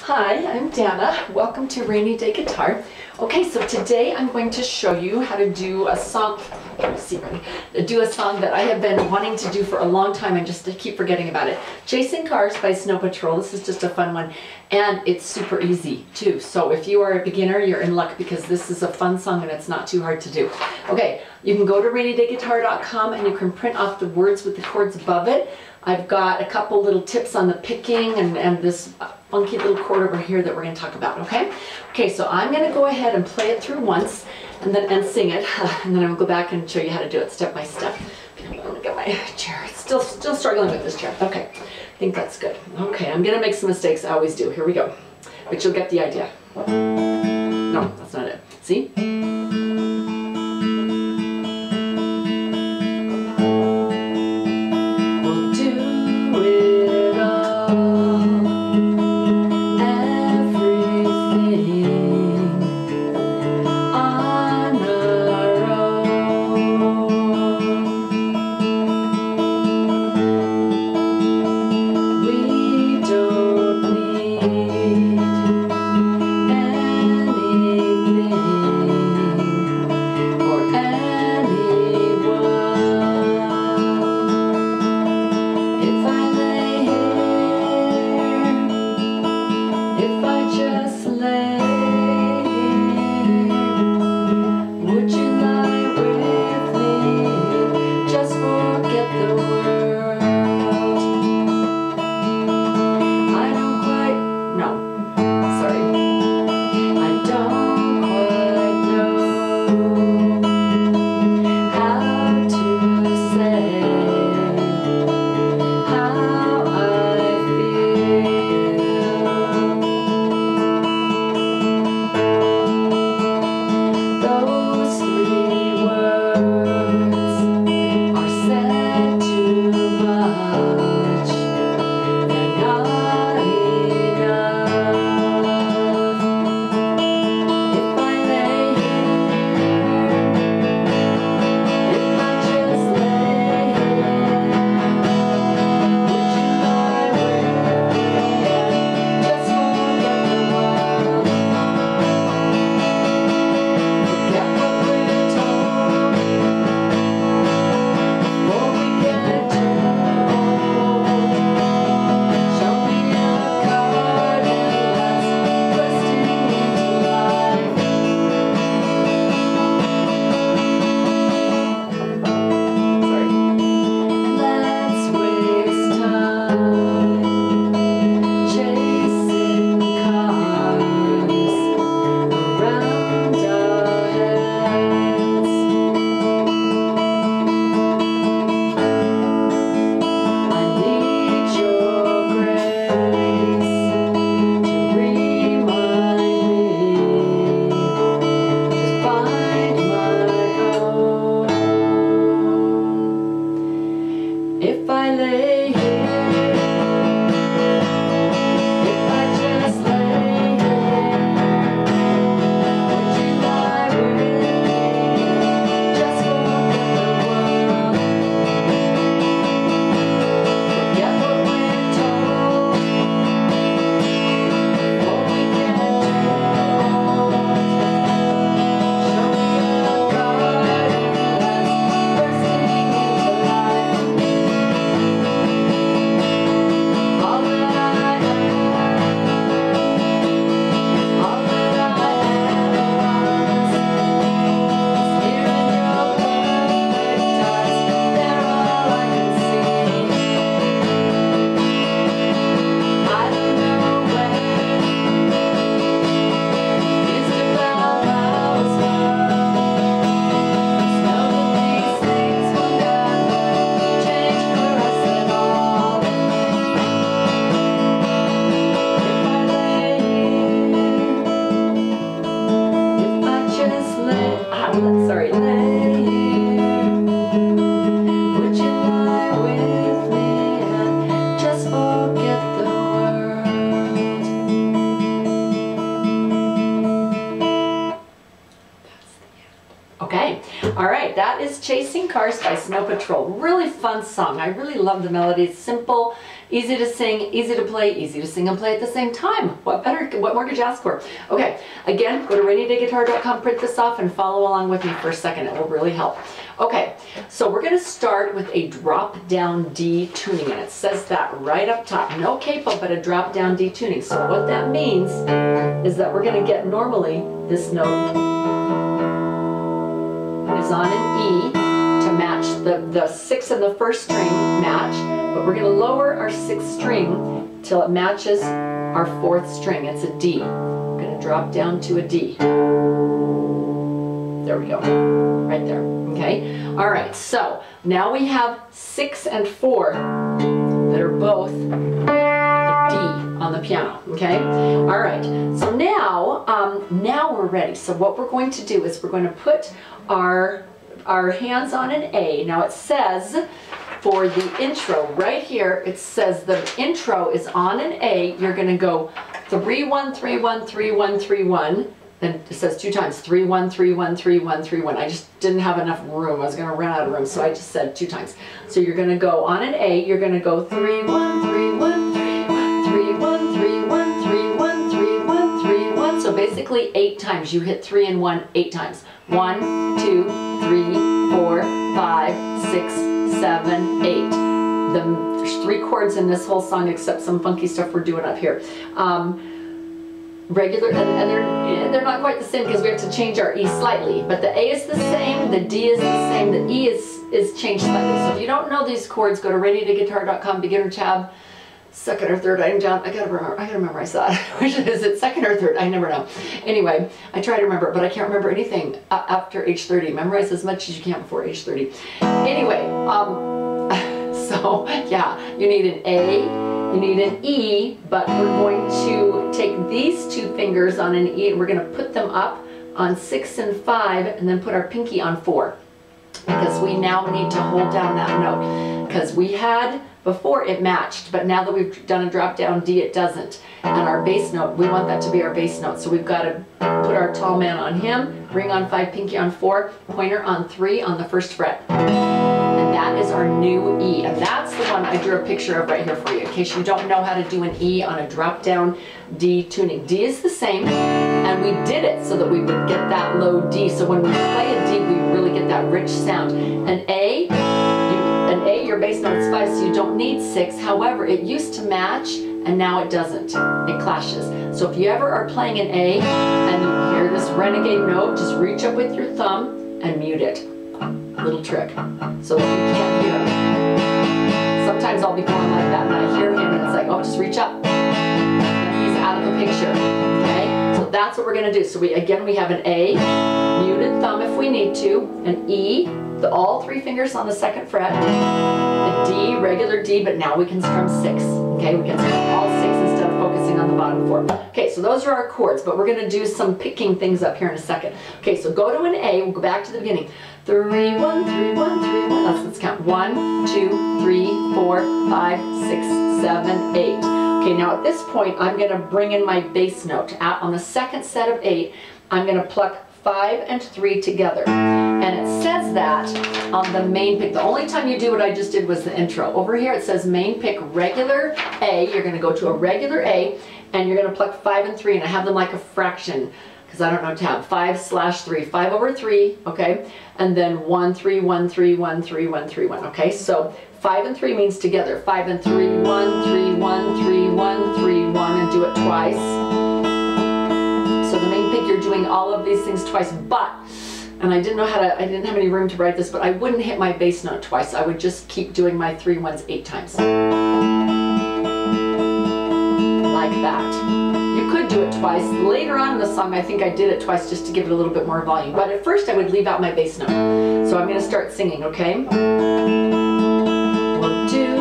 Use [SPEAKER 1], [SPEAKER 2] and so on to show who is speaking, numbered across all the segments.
[SPEAKER 1] Hi, I'm Dana. Welcome to Rainy Day Guitar. Okay, so today I'm going to show you how to do a song. Do a song that I have been wanting to do for a long time and just keep forgetting about it. Chasing Cars by Snow Patrol. This is just a fun one, and it's super easy too. So if you are a beginner, you're in luck because this is a fun song and it's not too hard to do. Okay, you can go to rainydayguitar.com and you can print off the words with the chords above it. I've got a couple little tips on the picking and this funky little chord over here that we're going to talk about, okay? Okay, so I'm going to go ahead and play it through once and sing it, and then I will go back and show you how to do it step by step. I'm going to get my chair. Still struggling with this chair. Okay, I think that's good. Okay, I'm going to make some mistakes. I always do. Here we go. But you'll get the idea. No, that's not it. See? Alright, that is Chasing Cars by Snow Patrol. Really fun song. I really love the melody. It's simple, Easy to sing, easy to play, easy to sing and play at the same time. What more could you ask for? Okay, again, go to RainyDayGuitar.com, print this off, and follow along with me for a second. It will really help. Okay, so we're going to start with a drop-down D tuning, and it says that right up top. No capo, but a drop-down D tuning. So what that means is that we're going to get normally this note is on an E to match the 6 and the first string match, but we're going to lower our 6th string till it matches our 4th string. It's a D. We're going to drop down to a D. There we go, right there, okay? All right, so now we have 6 and 4 that are both a D on the piano, okay? All right, so now we're ready. So what we're going to do is we're going to put our hands on an A. Now it says for the intro right here, it says the intro is on an A. You're going to go 3 1 3 1 3 1 3 1. And it says 2 times 3 1 3 1 3 1 3 1. I just didn't have enough room. I was going to run out of room, so I just said 2 times. So you're going to go on an A. You're going to go 3 1 3 1 3 1 3 1 3 1 3 1 3 1. So basically 8 times. You hit 3 and 1 8 times. 1 2 3 4 5 6 7 8. There's 3 chords in this whole song except some funky stuff we're doing up here. Regular, and they're not quite the same because we have to change our E slightly, but the A is the same, the D is the same, the E is changed slightly. So if you don't know these chords, go to RainyDayGuitar.com, beginner tab, 2nd or 3rd item down. I gotta memorize that. Which is it, 2nd or 3rd? I never know. Anyway, I try to remember, but I can't remember anything after age 30. Memorize as much as you can before age 30. Anyway, so yeah, you need an A. You need an E, but we're going to take these 2 fingers on an E and we're going to put them up on 6 and 5 and then put our pinky on 4. Because we now need to hold down that note. Because we had, before it matched, but now that we've done a drop down D, it doesn't. And our bass note, we want that to be our bass note. So we've got to put our tall man on him, ring on 5, pinky on 4, pointer on 3 on the 1st fret. And that is our new E. And that's the one I drew a picture of right here for you, in case you don't know how to do an E on a drop-down D tuning. D is the same, and we did it so that we would get that low D. So when we play a D, we really get that rich sound. An A, your bass note is 5, so you don't need 6. However, it used to match, and now it doesn't. It clashes. So if you ever are playing an A, and you hear this renegade note, just reach up with your thumb and mute it. Little trick, so that you can't hear him. Sometimes I'll be going like that and I hear him and it's like, oh, just reach up. And he's out of the picture, okay? So that's what we're gonna do. So we have an A, muted thumb if we need to, an E, all 3 fingers on the 2nd fret, a D, regular D, but now we can strum 6, okay? We can strum all 6 instead of focusing on the bottom 4. Okay, so those are our chords, but we're gonna do some picking things up here in a second. Okay, so go to an A, we'll go back to the beginning. 3 1 3 1 3 1. Let's count. 1 2 3 4 5 6 7 8. Okay, now at this point I'm going to bring in my bass note. On the 2nd set of 8, I'm going to pluck 5 and 3 together. And it says that on the main pick. The only time you do what I just did was the intro. Over here it says main pick regular A. You're going to go to a regular A and you're going to pluck 5 and 3, and I have them like a fraction. Because I don't know tab, 5/3, 5 over 3, okay? And then 1 3 1 3 1 3 1 3 1, okay? So 5 and 3 means together. 5 and 3 1 3 1 3 1 3 1, and do it twice. So the main pick, you're doing all of these things twice, but, and I didn't have any room to write this, but I wouldn't hit my bass note twice. I would just keep doing my 3 1s 8 times. Like that. You could do it twice. Later on in the song, I think I did it twice just to give it a little bit more volume. But at first, I would leave out my bass note. So I'm going to start singing, okay? We'll do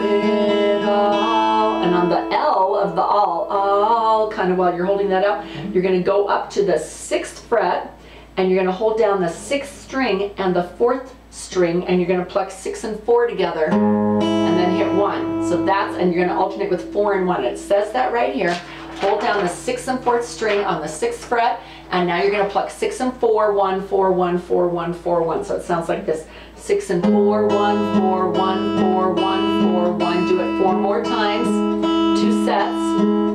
[SPEAKER 1] it all. And on the L of the all, kind of while you're holding that out, you're going to go up to the 6th fret, and you're going to hold down the 6th string and the 4th string, and you're going to pluck 6 and 4 together, and then hit 1. So that's, and you're going to alternate with 4 and 1. It says that right here. hold down the 6th and 4th string on the 6th fret, and now you're going to pluck 6 and 4, 1, 4, 1, 4, 1, 4, 1. So it sounds like this. 6 and 4, 1, 4, 1, 4, 1, 4, 1. Do it 4 more times, 2 sets.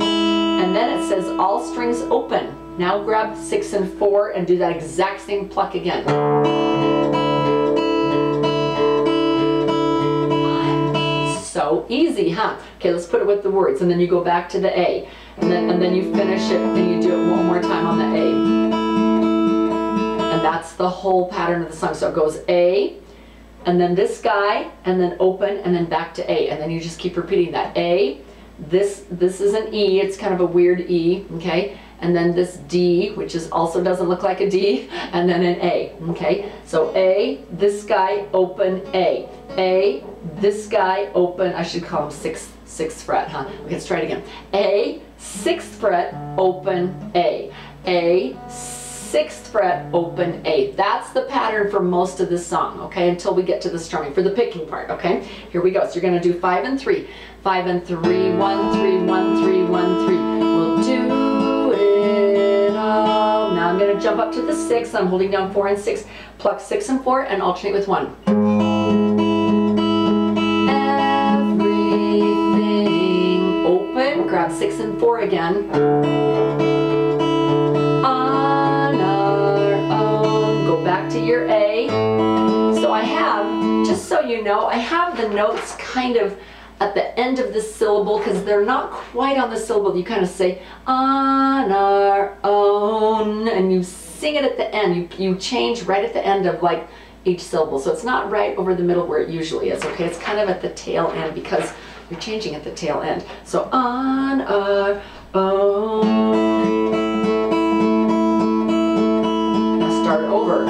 [SPEAKER 1] And then it says all strings open. Now grab 6 and 4 and do that exact same pluck again. So easy, huh? Okay, let's put it with the words, and then you go back to the A, and then you finish it, and you do it one more time on the A. And that's the whole pattern of the song. So it goes A, and then this guy, and then open, and then back to A, and then you just keep repeating that. A, this is an E, it's kind of a weird E, okay? And then this D, which is also doesn't look like a D, and then an A, okay? So A, this guy, open, A. A, this guy, open, I should call him 6th fret, huh? Okay, let's try it again. A, 6th fret, open, A. A, 6th fret, open, A. That's the pattern for most of this song, okay? Until we get to the strumming, for the picking part, okay? Here we go. So you're gonna do 5 and 3. 5 and 3, 1, 3, 1, 3, 1, 3. We'll do it all. Now I'm gonna jump up to the 6. I'm holding down 4 and 6. Pluck 6 and 4 and alternate with 1. Everything open. Grab 6 and 4 again. Back to your A. So I have, just so you know, I have the notes kind of at the end of the syllable because they're not quite on the syllable. You kind of say on our own and you sing it at the end. You change right at the end of like each syllable. So it's not right over the middle where it usually is, okay? It's kind of at the tail end because you're changing at the tail end. So on our own. Start over.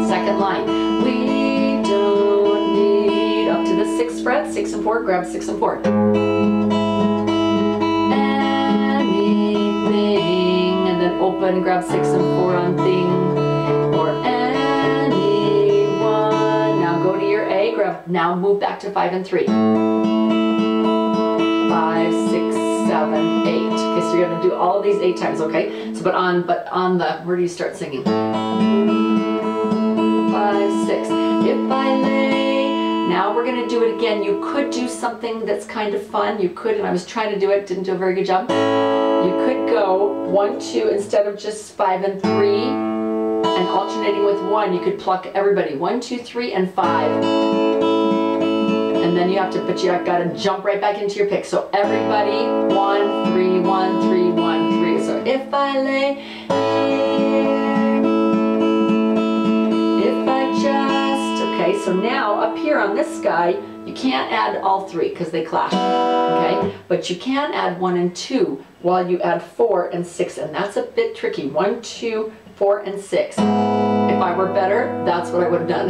[SPEAKER 1] Second line. We don't need, up to the 6th fret, 6 and 4, grab 6 and 4. Anything, and then open, grab 6 and 4 on thing, or anyone. Now go to your A, grab, now move back to 5 and 3. 5, 6, 7, 8. Okay, so you're gonna do all of these 8 times, okay? So, but on the, where do you start singing? 5, 6. If I lay. Now we're gonna do it again. You could do something that's kind of fun. You could, and I was trying to do it, didn't do a very good job. You could go 1, 2 instead of just 5 and 3, and alternating with 1. You could pluck everybody 1, 2, 3, and 5. And then you have to, but you got to jump right back into your pick. So everybody, 1, 3, 1, 3, 1, 3. So if I lay here, if I just, okay, so now up here on this guy, you can't add all 3 because they clash, okay? But you can add 1 and 2 while you add 4 and 6, and that's a bit tricky. 1, 2, 4, and 6. If I were better, that's what I would have done.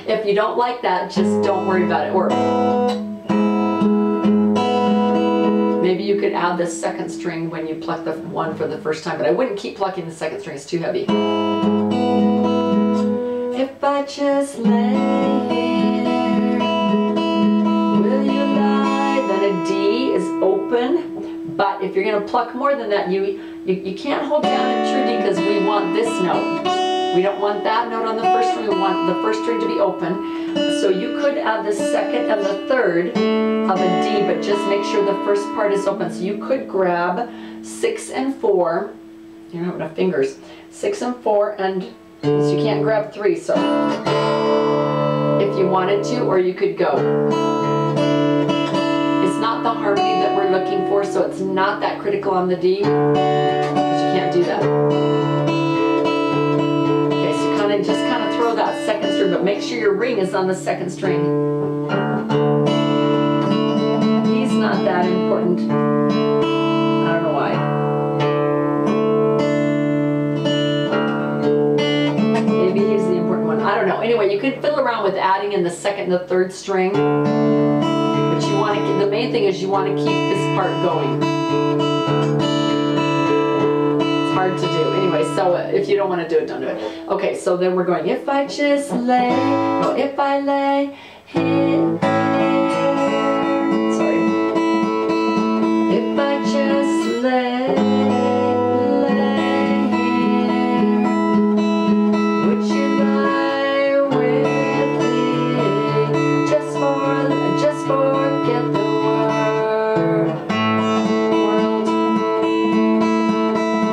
[SPEAKER 1] If you don't like that, just don't worry about it. Or maybe you could add the 2nd string when you pluck the 1 for the first time, but I wouldn't keep plucking the 2nd string, it's too heavy. If I just lay here, will you lie? Then a D is open. But if you're going to pluck more than that, you can't hold down a true D because we want this note. We don't want that note on the first string. We want the first string to be open. So you could add the 2nd and the 3rd of a D, but just make sure the first part is open. So you could grab 6 and 4. You don't have enough fingers. 6 and 4, and so you can't grab 3. So if you wanted to, or you could go. It's not the harmony that we're looking for, so it's not that critical on the D, because you can't do that. Okay, so just kind of throw that 2nd string, but make sure your ring is on the 2nd string. He's not that important. I don't know why. Maybe he's the important one. I don't know. Anyway, you can fiddle around with adding in the 2nd and the 3rd string. You want to, the main thing is you want to keep this part going. It's hard to do. Anyway, so if you don't want to do it, don't do it. Okay, so then we're going, if I just lay, no, if I lay here, sorry. If I just lay here? Would you lie with me? Just forget the world.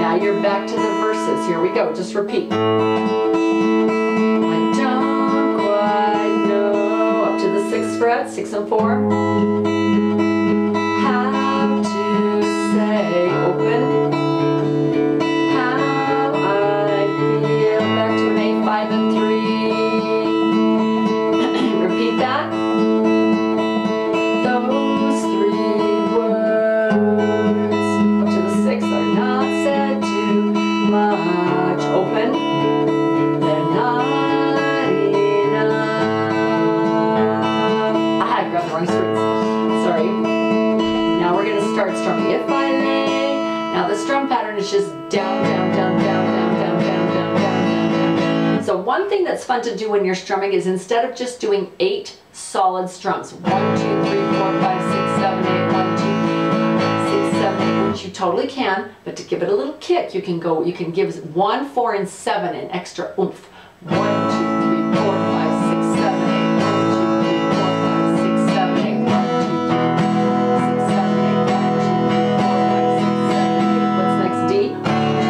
[SPEAKER 1] Now you're back to the verses. Here we go. Just repeat. I don't quite know. Up to the 6th fret, 6 and 4. How to say open. How I feel. Back to an A, 5 and 3. Repeat that. Those 3 words up to the 6th are not said too much. Open. They're not enough. I grabbed the wrong strings. Sorry. Now we're going to start strumming. If I lay. Now the strum pattern is just down, down, down, down, down, down, down, down, down, down. So one thing that's fun to do when you're strumming is instead of just doing 8 solid strums, 1, 2, 3, 4, 5, 6, 7, 8, 1, 2, 6, 7, 8, which you totally can, but to give it a little kick, you can give 1, 4, and 7 an extra oomph. 1, 2, 3, 4, 5, 6, 7, 8, 1, 2, 3, 4, 5, 6, 7, 8, 1, 2, 3, 6, 7, 8, 1, 2, 3, 4, 5, 6, 7, 8, what's next? D? 1, 2,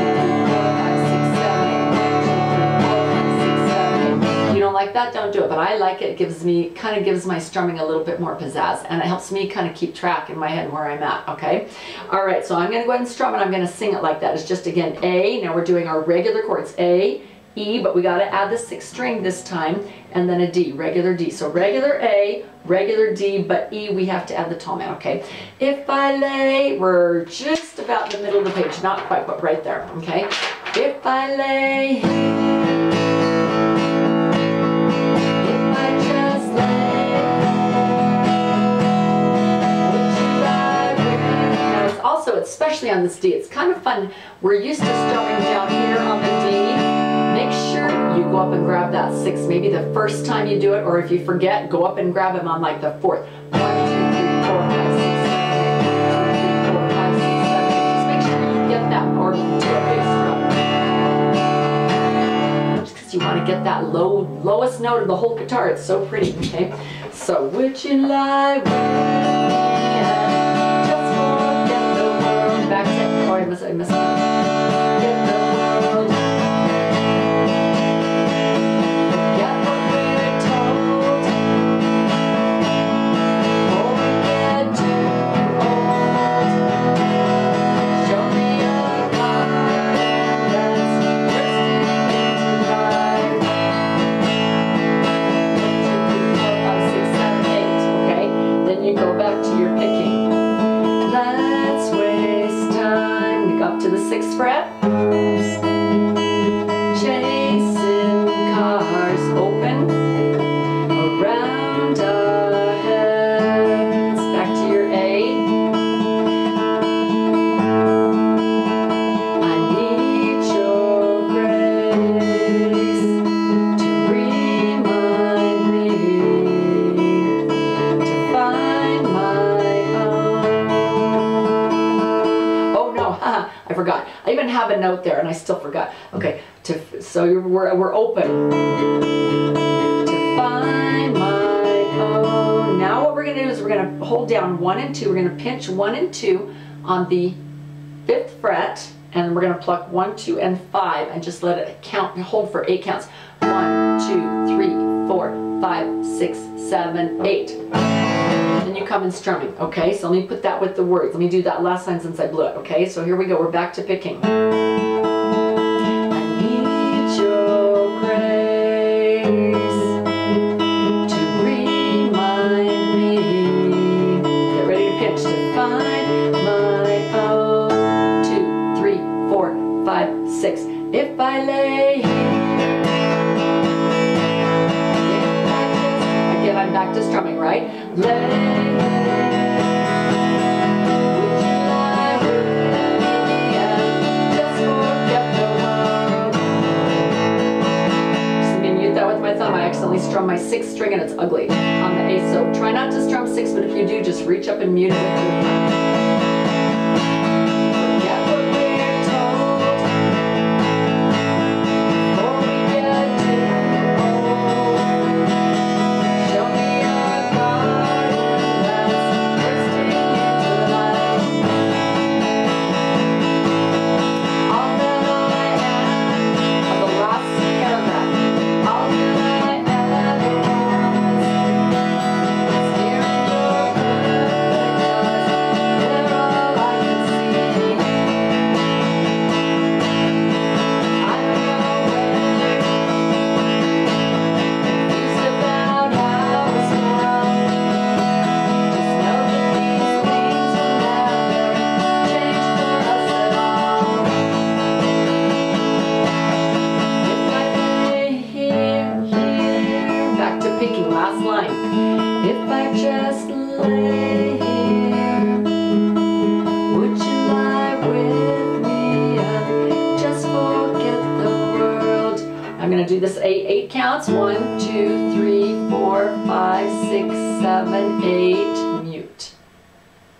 [SPEAKER 1] 3, 4, 5, 6, 7, 8, 1, 2, 3, 4, 5, 6, 7, 8. If you don't like that, don't do it, but I like it. It kind of gives my strumming a little bit more pizzazz, and it helps me kind of keep track in my head where I'm at, okay? All right, so I'm going to go ahead and strum, and I'm going to sing it like that. It's just, again, A. Now we're doing our regular chords, A, E, but we got to add the 6th string this time, and then a D, regular D. So regular A, regular D, but E, we have to add the tall man, okay? If I lay, we're just about in the middle of the page, not quite, but right there, okay? If I lay here, if I just lay, would you lie with me? Now it's also, especially on this D, it's kind of fun. We're used to strumming down here on the D. Make sure you go up and grab that 6, maybe the first time you do it, or if you forget, go up and grab him on like the 4th. 1, 2, 3, 4, 5, 6, 7, 8, 1, 2, 3, 4, 5, 6, 7, 8. Just make sure you get that, or do a big strum. Just because you want to get that lowest note of the whole guitar. It's so pretty, okay? So, would you lie with me and just forget the world? Back to, oh, I missed it. Get the world. To the 6th fret, chasing cars open around our heads. Back to your A. I need your grace to remind me to find my own. Oh no, haha. I forgot. I even have a note there and I still forgot. Okay, so we're open. To find my own. Now what we're going to do is we're going to hold down 1 and 2. We're going to pinch 1 and 2 on the 5th fret, and we're going to pluck 1, 2, and 5 and just let it count, hold for 8 counts. 1, 2, 3, 4, 5, 6, 7, 8. Then you come in strumming, okay? So let me put that with the words. Let me do that last line since I blew it, okay? So here we go. We're back to picking. I need your grace to remind me. Get ready to pitch to find my own. 2, 3, 4, 5, 6. If I lay here. Again, I'm back to strumming, right? Lay. I accidentally strum my 6th string and it's ugly on the A, so try not to strum 6, but if you do, just reach up and mute it with your thumb. counts. 1, 2, 3, 4, 5, 6, 7, 8. Mute.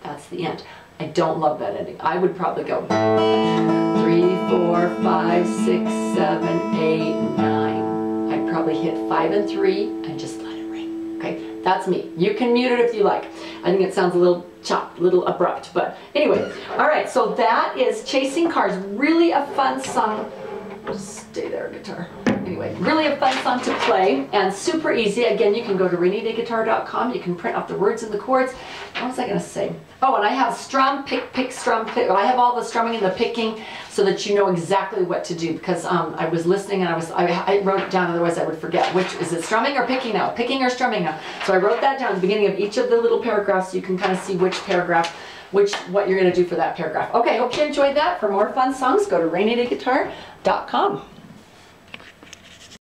[SPEAKER 1] That's the end. I don't love that ending. I would probably go 3, 4, 5, 6, 7, 8, 9. I'd probably hit 5 and 3 and just let it ring. Okay, that's me. You can mute it if you like. I think it sounds a little chopped, a little abrupt, but anyway. All right, so that is Chasing Cars. Really a fun song. Stay there, guitar. Anyway, really a fun song to play and super easy. Again, you can go to rainydayguitar.com. You can print off the words and the chords. What was I going to say? Oh, and I have strum, pick, strum, pick. I have all the strumming and the picking so that you know exactly what to do, because I was listening and I wrote it down, otherwise I would forget. Which is it, strumming or picking now? Picking or strumming now? So I wrote that down at the beginning of each of the little paragraphs so you can kind of see which paragraph, what you're going to do for that paragraph. Okay, hope you enjoyed that. For more fun songs, go to rainydayguitar.com.